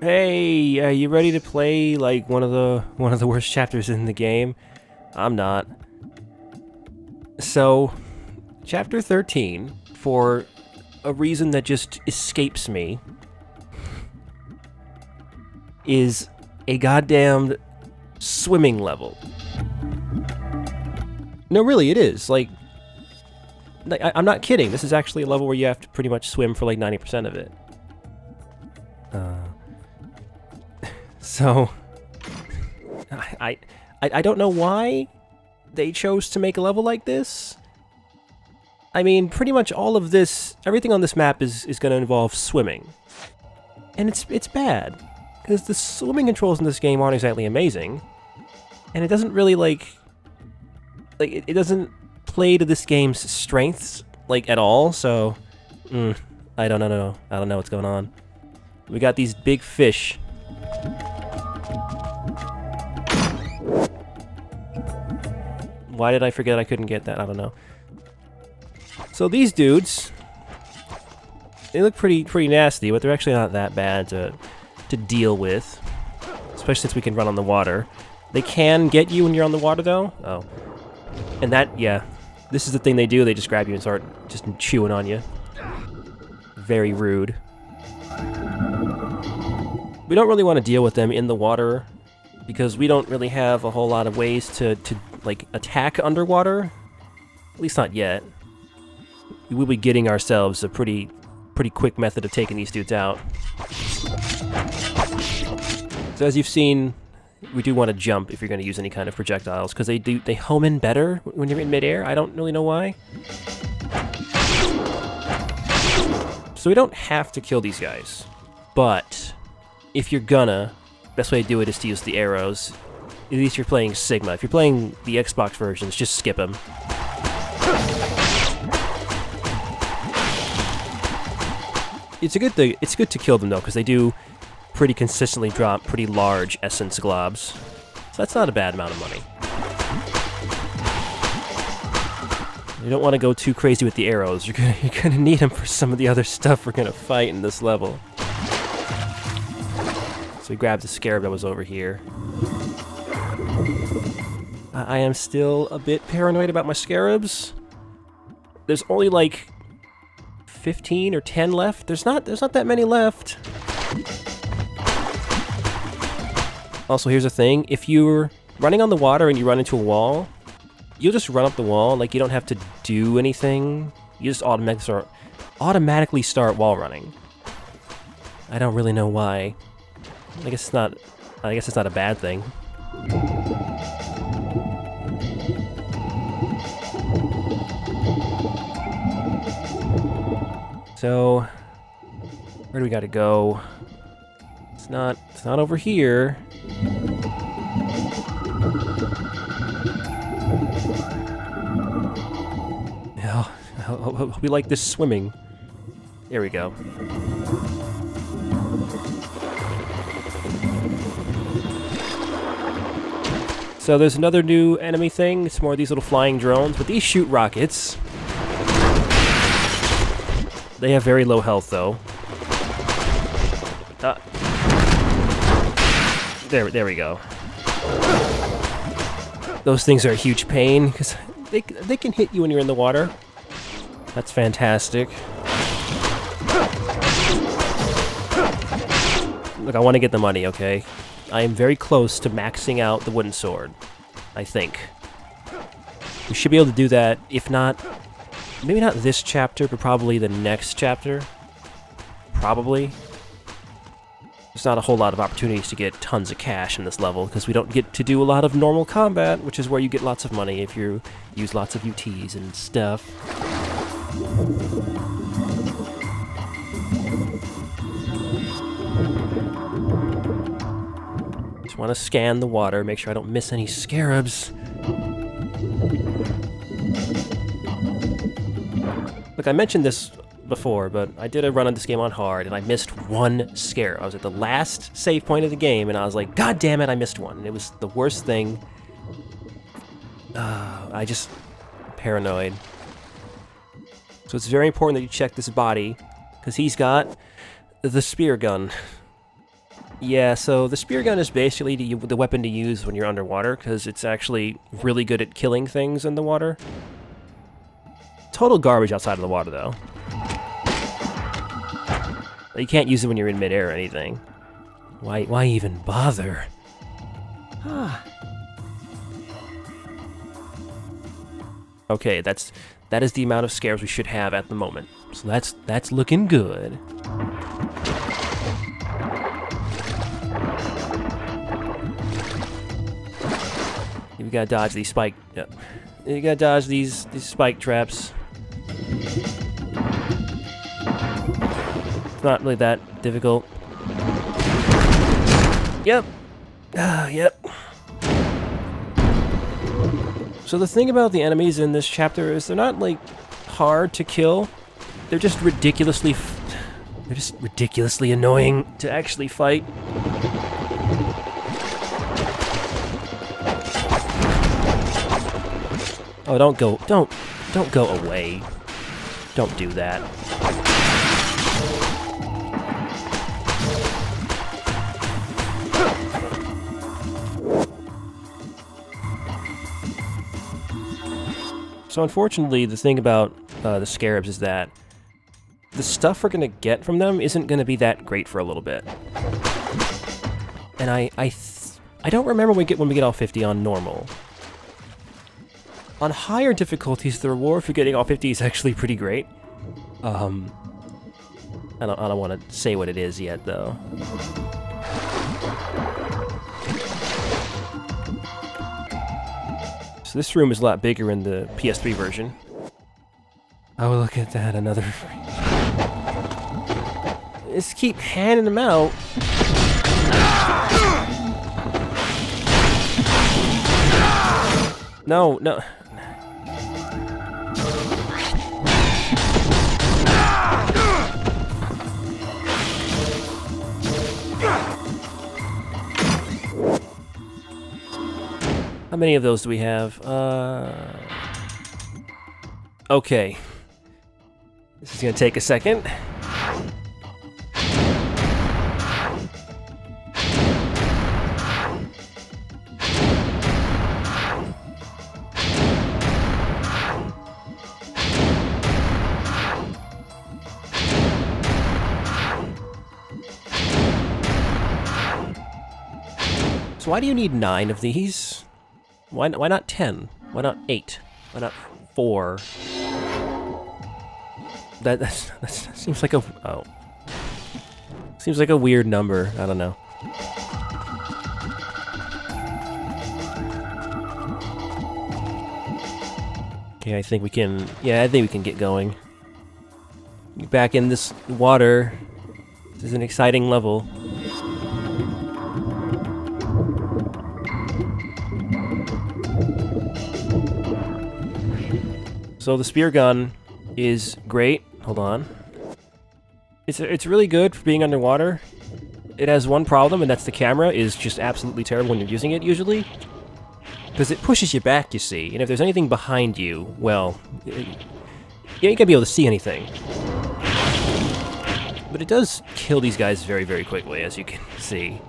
Hey, are you ready to play like one of the worst chapters in the game? I'm not. So, chapter 13, for a reason that just escapes me, is a goddamn swimming level. No, really, it is. Like I'm not kidding. This is actually a level where you have to pretty much swim for like 90% of it. So, I don't know why they chose to make a level like this. I mean, pretty much all of this, everything on this map is going to involve swimming. And it's bad, because the swimming controls in this game aren't exactly amazing. And it doesn't really, it doesn't play to this game's strengths, like, at all, so, I don't know. I don't know what's going on. We got these big fish. Why did I forget I couldn't get that? I don't know. So these dudes, they look pretty nasty, but they're actually not that bad to deal with, especially since we can run on the water. They can get you when you're on the water, though. Oh, and that, yeah, this is the thing they do. They just grab you and start just chewing on you. Very rude. We don't really want to deal with them in the water because we don't really have a whole lot of ways to like attack underwater. At least not yet. We will be getting ourselves a pretty quick method of taking these dudes out. So as you've seen, we do want to jump if you're going to use any kind of projectiles, because they home in better when you're in midair. I don't really know why. So we don't have to kill these guys, but if you're gonna, best way to do it is to use the arrows. At least you're playing Sigma. If you're playing the Xbox versions, just skip them. It's a good thing. It's good to kill them though, because they do pretty consistently drop pretty large essence globs. So that's not a bad amount of money. You don't want to go too crazy with the arrows. You're gonna need them for some of the other stuff we're gonna fight in this level. So we grabbed the scarab that was over here. I am still a bit paranoid about my scarabs. There's only like 15 or 10 left. There's not that many left. Also, here's the thing. If you're running on the water and you run into a wall, you'll just run up the wall. Like, you don't have to do anything. You just automatically start wall running. I don't really know why. I guess it's not a bad thing. So, where do we gotta go? It's not over here. We like this swimming. There we go. So there's another new enemy thing. It's more of these little flying drones, but these shoot rockets. They have very low health, though. There we go. Those things are a huge pain, because they can hit you when you're in the water. That's fantastic. Look, I want to get the money, okay? I am very close to maxing out the wooden sword, I think. We should be able to do that, if not, maybe not this chapter, but probably the next chapter. Probably. There's not a whole lot of opportunities to get tons of cash in this level, because we don't get to do a lot of normal combat, which is where you get lots of money if you use lots of UTs and stuff. Just want to scan the water, make sure I don't miss any scarabs. Look, I mentioned this before, but I did a run on this game on hard, and I missed one scarab. I was at the last save point of the game, and I was like, God damn it, I missed one. And it was the worst thing. I just... paranoid. So it's very important that you check this body, because he's got the spear gun. Yeah, so the spear gun is basically the weapon to use when you're underwater, because it's actually really good at killing things in the water. Total garbage outside of the water, though. You can't use it when you're in midair or anything. Why even bother? Okay, that is the amount of scarabs we should have at the moment. So that's looking good. You gotta dodge these spike. Yep. You gotta dodge these spike traps. It's not really that difficult. Yep. Yep. So the thing about the enemies in this chapter is they're not like hard to kill. They're just ridiculously annoying to actually fight. Oh, don't go away. Don't do that. So unfortunately, the thing about the Scarabs is that the stuff we're gonna get from them isn't gonna be that great for a little bit. And I don't remember when we get all 50 on normal. On higher difficulties, the reward for getting all 50 is actually pretty great. I don't want to say what it is yet, though. So this room is a lot bigger in the PS3 version. Oh, look at that, another... Just keep handing them out. No, no. How many of those do we have? Okay. This is gonna take a second. So why do you need 9 of these? Why not 10? Why not 8? Why not 4? That seems like a seems like a weird number. I don't know. Okay, I think we can. Yeah, I think we can get going. Back in this water. This is an exciting level. So the spear gun is great. Hold on. It's really good for being underwater. It has one problem, and that's the camera is just absolutely terrible when you're using it, usually. Because it pushes you back, you see. And if there's anything behind you, well, you ain't gonna be able to see anything. But it does kill these guys very, very quickly, as you can see.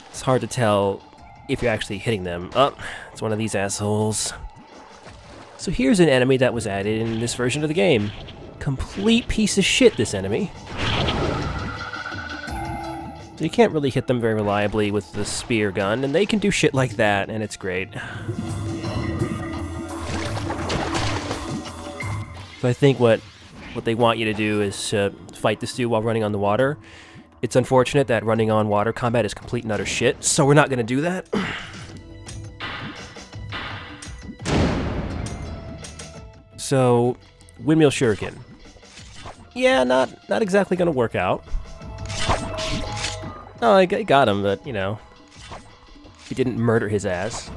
It's hard to tell if you're actually hitting them. Oh, it's one of these assholes. So here's an enemy that was added in this version of the game. Complete piece of shit, this enemy. So you can't really hit them very reliably with the spear gun, and they can do shit like that, and it's great. So I think what they want you to do is fight this dude while running on the water. It's unfortunate that running on water combat is complete and utter shit, so we're not going to do that. So, windmill shuriken. Yeah, not exactly gonna work out. Oh, I got him, but, you know, he didn't murder his ass.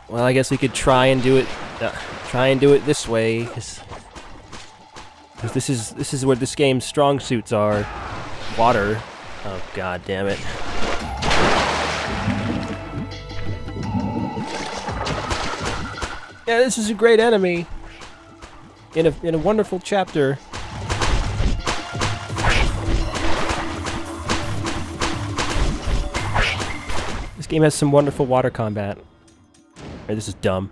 Well, I guess we could try and do it this way, because this is where this game's strong suits are. Water. Oh, god damn it. Yeah, this is a great enemy in a wonderful chapter. This game has some wonderful water combat. Or this is dumb.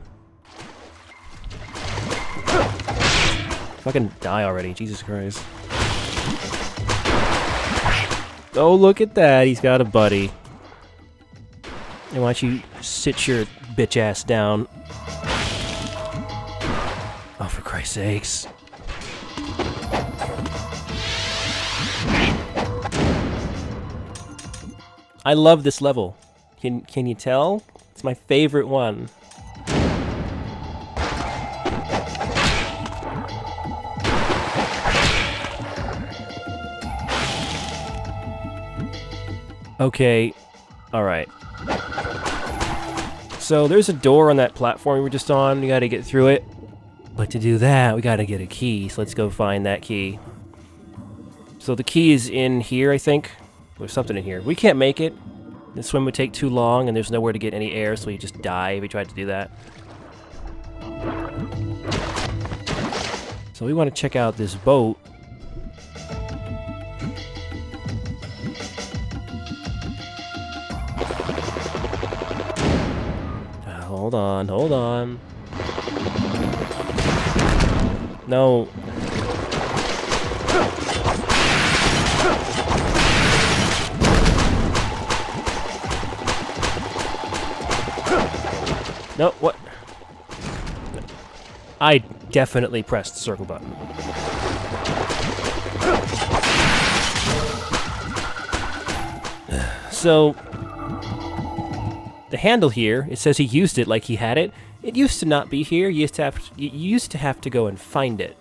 Fucking die already, Jesus Christ. Oh, look at that, he's got a buddy. And why don't you sit your bitch ass down? Oh, for Christ's sakes. I love this level. Can you tell? It's my favorite one. Okay, alright. So there's a door on that platform we were just on, we gotta get through it. But to do that, we gotta get a key, so let's go find that key. So the key is in here, I think. There's something in here. We can't make it. The swim would take too long, and there's nowhere to get any air, so we just die if we tried to do that. So we want to check out this boat. Hold on, hold on. No. No, what? I definitely pressed the circle button. So, the handle here, it says he used it like he had it. It used to not be here. You used to have to go and find it.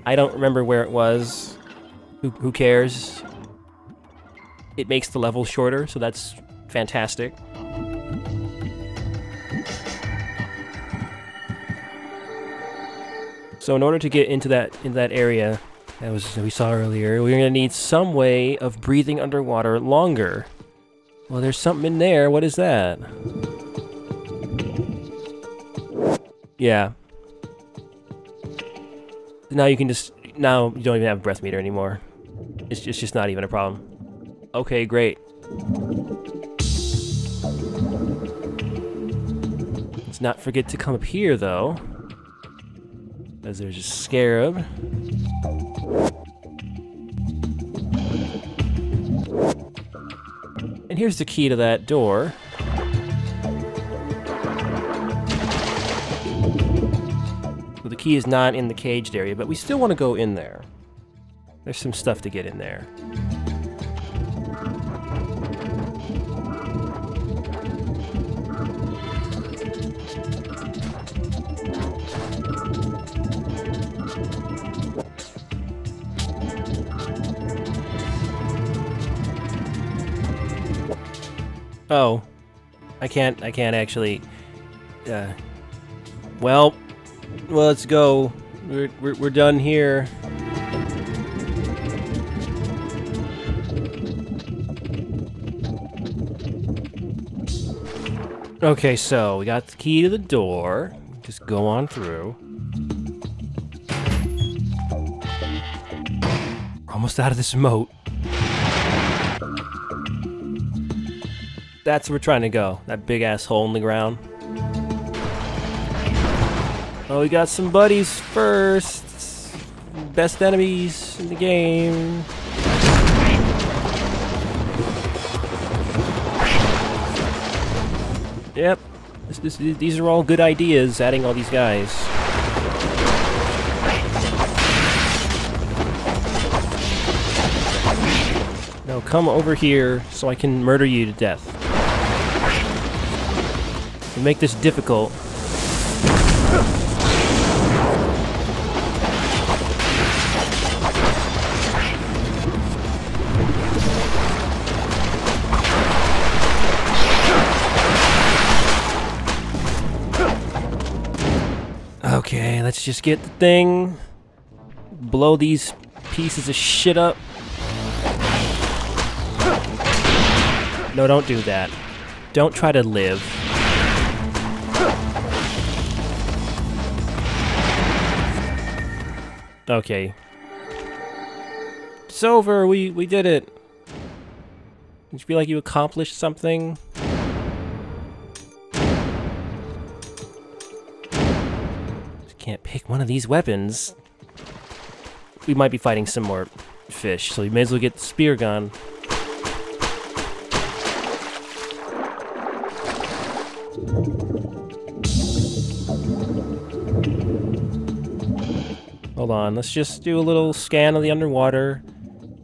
I don't remember where it was. Who cares? It makes the level shorter, so that's fantastic. So in order to get into that area that we saw earlier, we're gonna need some way of breathing underwater longer. Well, there's something in there. What is that? Yeah. Now you can now you don't even have a breath meter anymore. It's just not even a problem. Okay, great. Let's not forget to come up here though. As there's a scarab. And here's the key to that door. So the key is not in the caged area, but we still want to go in there. There's some stuff to get in there. Oh, I can't actually. Well, let's go. We're done here. Okay, so we got the key to the door. Just go on through. We're almost out of this moat. That's where we're trying to go. That big ass hole in the ground. Oh, we got some buddies first. Best enemies in the game. Yep. These are all good ideas, adding all these guys. Now come over here so I can murder you to death. To make this difficult. Okay, let's just get the thing. Blow these pieces of shit up. No, don't do that. Don't try to live. Okay. It's over. We did it. Did you feel like you accomplished something? can't pick one of these weapons, we might be fighting some more fish, so we may as well get the spear gun. Hold on, let's just do a little scan of the underwater.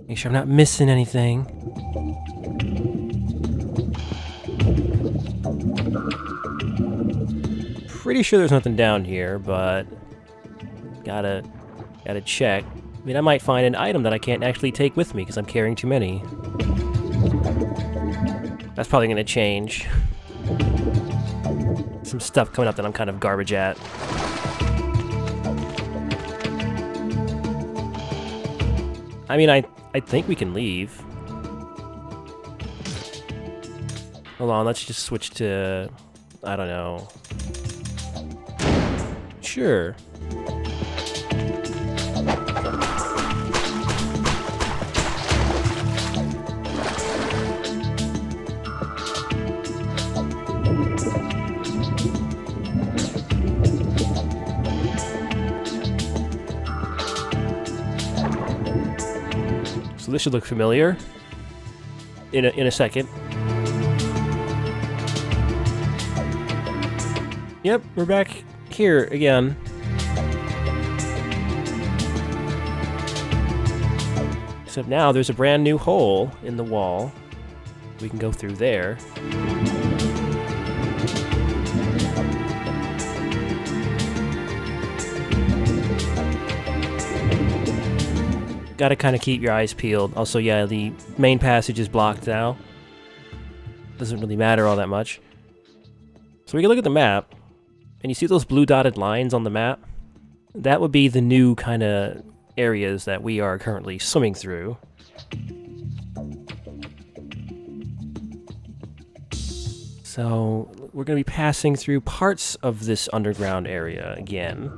Make sure I'm not missing anything. Pretty sure there's nothing down here, but gotta check. I mean, I might find an item that I can't actually take with me because I'm carrying too many. That's probably gonna change. Some stuff coming up that I'm kind of garbage at. I mean, I think we can leave. Hold on, let's just switch to... I don't know. Sure. So this should look familiar in a second. Yep, we're back here again. Except now there's a brand new hole in the wall. We can go through there. Gotta kind of keep your eyes peeled. Also, yeah, the main passage is blocked now. Doesn't really matter all that much. So we can look at the map, and you see those blue dotted lines on the map? That would be the new kind of areas that we are currently swimming through. So we're going to be passing through parts of this underground area again.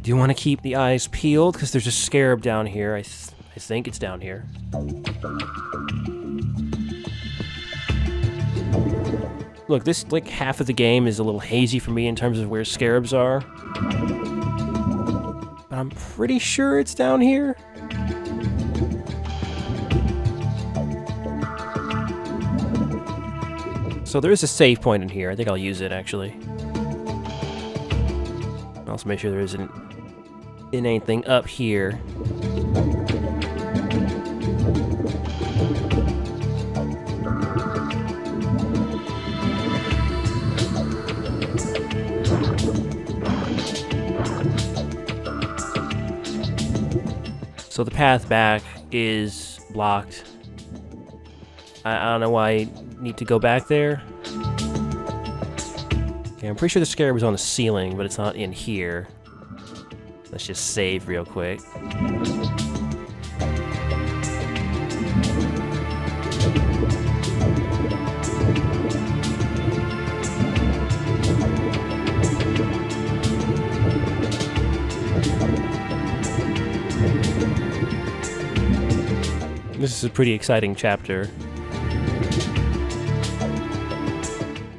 Do you want to keep the eyes peeled? Because there's a scarab down here. I think it's down here. Look, this, like, half of the game is a little hazy for me in terms of where scarabs are. But I'm pretty sure it's down here. So there is a save point in here. I think I'll use it, actually. Also make sure there isn't anything up here. So the path back is blocked. I don't know why I need to go back there. Okay, I'm pretty sure the scarab was on the ceiling, but it's not in here. Let's just save real quick. This is a pretty exciting chapter.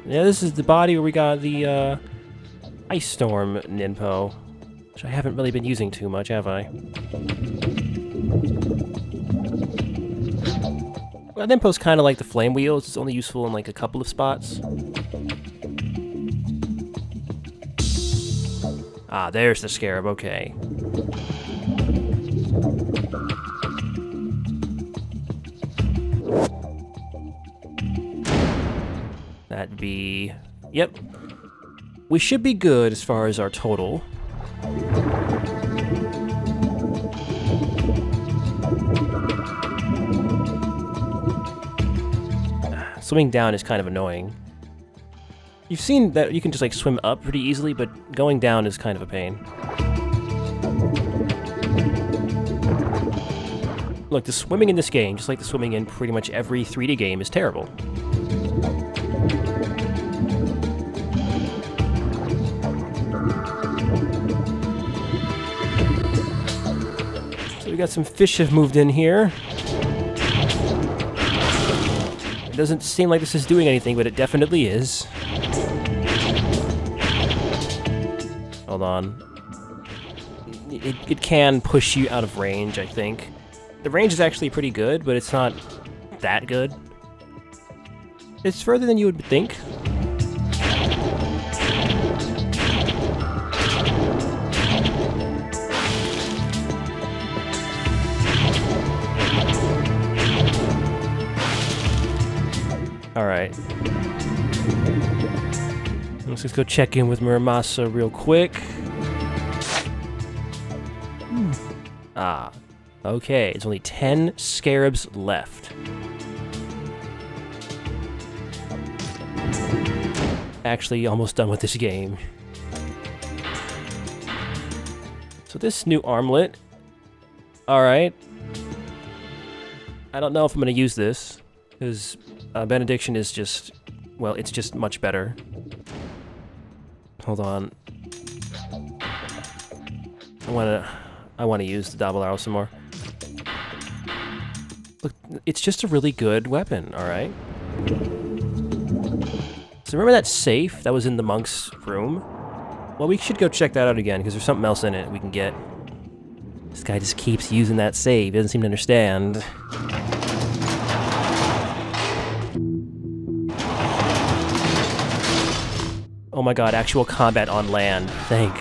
Yeah, this is the body where we got the Ice Storm Ninpo, which I haven't really been using too much, have I? Well, Ninpo's kind of like the Flame Wheels. It's only useful in like a couple of spots. Ah, there's the Scarab, okay. That'd be... Yep. We should be good as far as our total. Swimming down is kind of annoying. You've seen that you can just like swim up pretty easily, but going down is kind of a pain. Look, the swimming in this game, just like the swimming in pretty much every 3D game, is terrible. So we got some fish have moved in here. It doesn't seem like this is doing anything, but it definitely is. Hold on. It can push you out of range, I think. The range is actually pretty good, but it's not that good. It's further than you would think. Alright. Let's just go check in with Muramasa real quick. Ah. Okay, it's only 10 Scarabs left. Actually, almost done with this game. So this new armlet... Alright. I don't know if I'm going to use this, because Benediction is just... Well, it's just much better. Hold on. I want to use the double arrow some more. Look, it's just a really good weapon, alright? So remember that safe that was in the monk's room? Well, we should go check that out again, because there's something else in it we can get. This guy just keeps using that save. He doesn't seem to understand. Oh my god, actual combat on land. Thank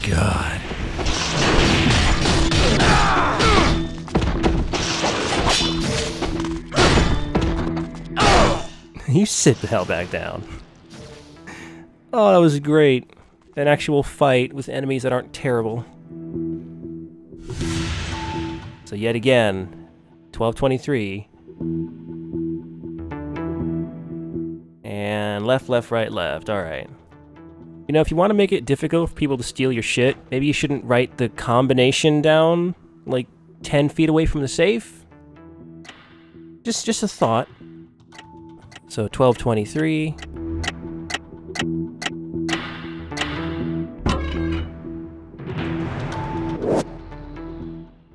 God. You sit the hell back down. Oh, that was great. An actual fight with enemies that aren't terrible. So yet again, 1223. And left, left, right, left. Alright. You know, if you want to make it difficult for people to steal your shit, maybe you shouldn't write the combination down, like, 10 feet away from the safe. Just a thought. So, 1223.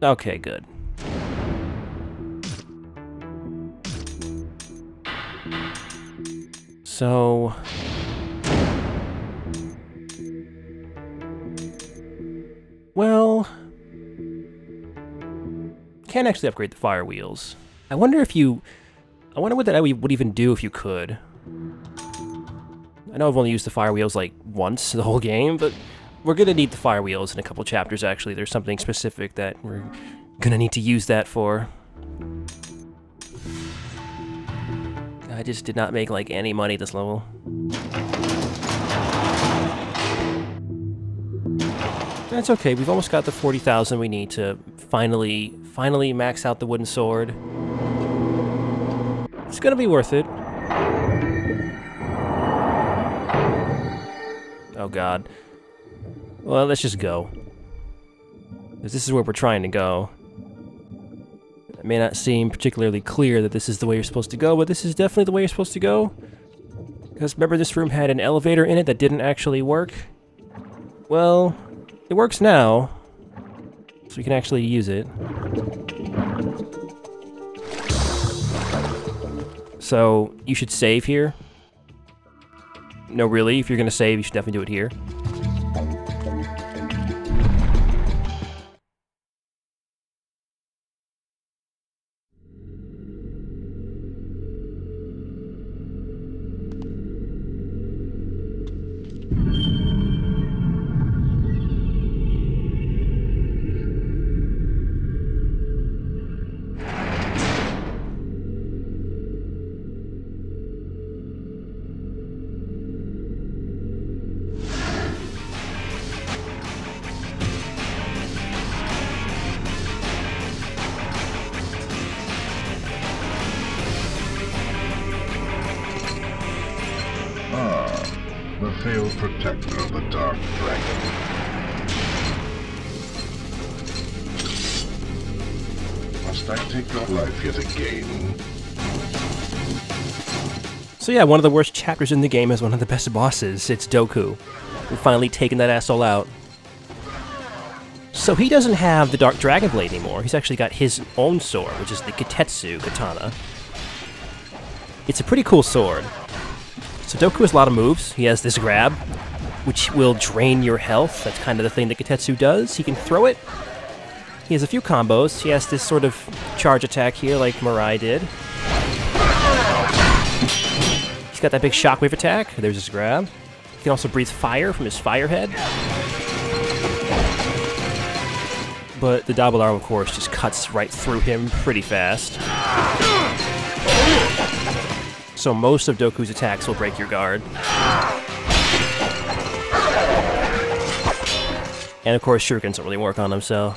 Okay, good. So... Well... Can't actually upgrade the fire wheels. I wonder what that would even do if you could. I know I've only used the fire wheels like once the whole game, but we're gonna need the fire wheels in a couple chapters actually. There's something specific that we're gonna need to use that for. I just did not make like any money this level. That's okay, we've almost got the 40,000 we need to finally max out the wooden sword. It's gonna be worth it. Oh god. Well, let's just go. Because this is where we're trying to go. It may not seem particularly clear that this is the way you're supposed to go, but this is definitely the way you're supposed to go. Because remember this room had an elevator in it that didn't actually work? Well, it works now. So we can actually use it. So, you should save here. No, really, if you're gonna save, you should definitely do it here. The failed protector of the Dark Dragon. Must I take your life yet again? So yeah, one of the worst chapters in the game is one of the best bosses. It's Doku. We've finally taken that asshole out. So he doesn't have the Dark Dragon Blade anymore. He's actually got his own sword, which is the Kitetsu Katana. It's a pretty cool sword. So Doku has a lot of moves. He has this grab, which will drain your health. That's kind of the thing that Kitetsu does. He can throw it. He has a few combos. He has this sort of charge attack here like Mirai did. He's got that big shockwave attack. There's his grab. He can also breathe fire from his fire head. But the double arm, of course, just cuts right through him pretty fast. So most of Doku's attacks will break your guard. And of course, shurikens don't really work on him, so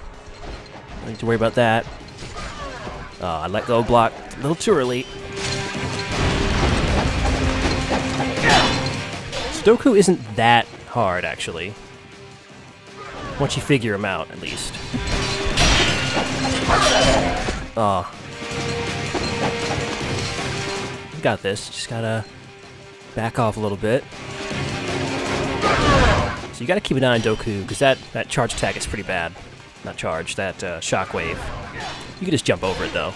don't need to worry about that. Oh, I let go of block a little too early. So Doku isn't that hard, actually. Once you figure him out, at least. Oh. You got this. Just gotta back off a little bit. So you gotta keep an eye on Doku, because that charge attack is pretty bad. Not charge, that shockwave. You can just jump over it, though.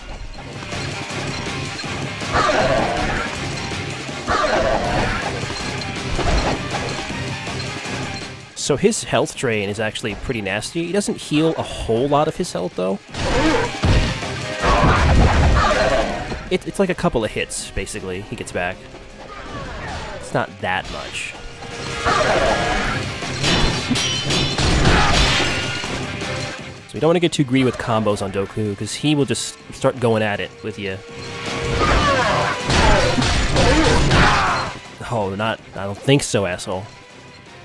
So his health drain is actually pretty nasty. He doesn't heal a whole lot of his health, though. It's like a couple of hits, basically, he gets back. It's not that much. So we don't want to get too greedy with combos on Doku, because he will just start going at it with you. Oh, I don't think so, asshole.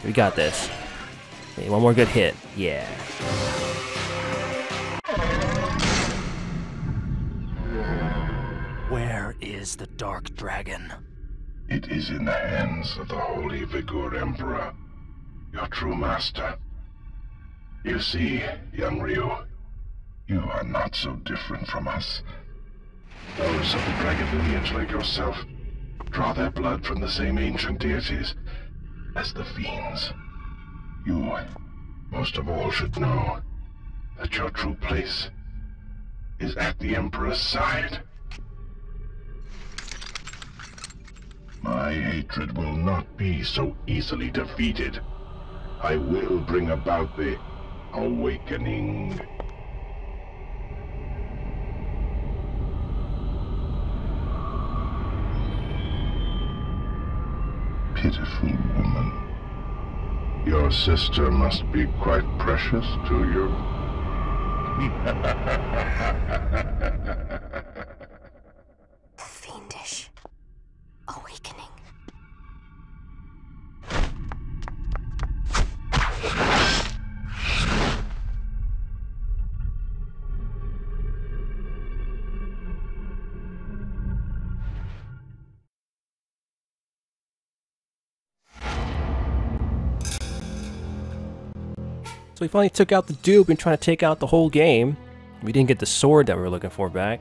We got this. Okay, one more good hit. Yeah. Where is the Dark Dragon? It is in the hands of the Holy Vigor Emperor, your true master. You see, young Ryu, you are not so different from us. Those of the dragon lineage like yourself draw their blood from the same ancient deities as the fiends. You, most of all, should know that your true place is at the Emperor's side. My hatred will not be so easily defeated. I will bring about the awakening. Pitiful woman. Your sister must be quite precious to you. The fiendish awakening. So we finally took out the dupe and trying to take out the whole game. We didn't get the sword that we were looking for back.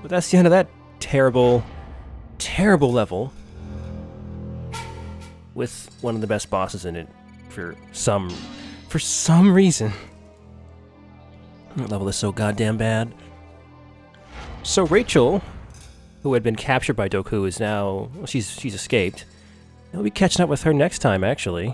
But that's the end of that terrible, terrible level. With one of the best bosses in it for some reason. That level is so goddamn bad. So Rachel, who had been captured by Doku, is now, well, she's escaped. We'll be catching up with her next time, actually.